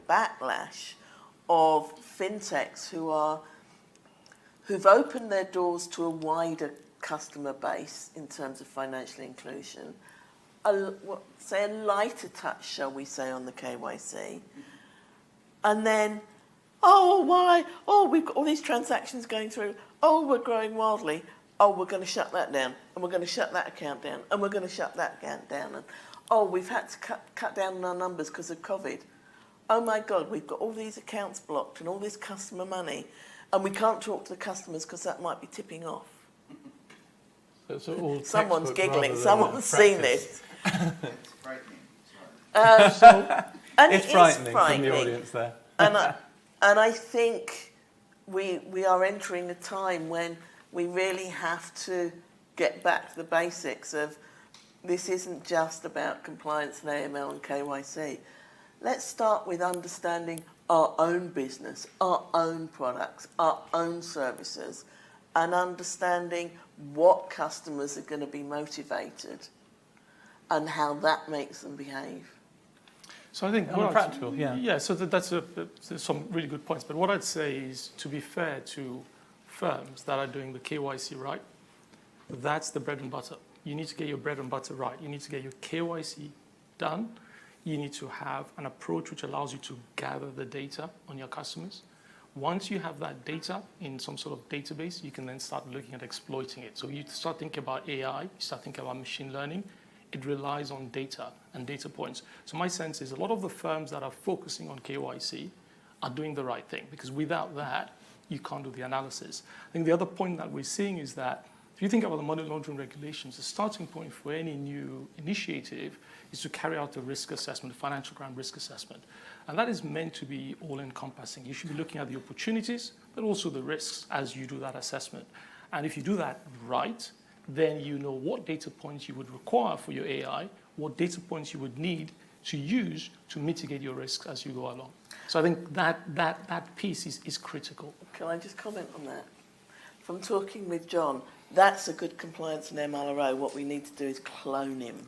backlash of fintechs who've opened their doors to a wider customer base in terms of financial inclusion, say a lighter touch, shall we say, on the KYC, and then, why? We've got all these transactions going through. We're growing wildly. We're going to shut that down, and we're going to shut that account down, and we're going to shut that account down, and we've had to cut down on our numbers because of COVID. Oh my God, we've got all these accounts blocked and all this customer money, and we can't talk to the customers because that might be tipping off. So someone's giggling. Someone's seen this. It's frightening. And it's frightening from the audience there. And I think we are entering a time when we really have to get back to the basics of this isn't just about compliance and AML and KYC. Let's start with understanding our own business, our own products, our own services, and understanding what customers are going to be motivated and how that makes them behave. So I think practical, yeah. So that's some really good points. But what I'd say is, to be fair to firms that are doing the KYC right, that's the bread and butter. You need to get your bread and butter right. You need to get your KYC done. You need to have an approach which allows you to gather the data on your customers. Once you have that data in some sort of database, you can then start looking at exploiting it. So you start thinking about AI, you start thinking about machine learning. It relies on data and data points. So my sense is a lot of the firms that are focusing on KYC are doing the right thing, because without that, you can't do the analysis. I think the other point that we're seeing is that if you think about the money laundering regulations, the starting point for any new initiative is to carry out a risk assessment, a financial crime risk assessment. And that is meant to be all-encompassing. You should be looking at the opportunities, but also the risks as you do that assessment. And if you do that right, then you know what data points you would require for your AI, what data points you would need to use to mitigate your risks as you go along. So I think that piece is critical. Can I just comment on that? From talking with John, that's a good compliance and MLRO. What we need to do is clone him.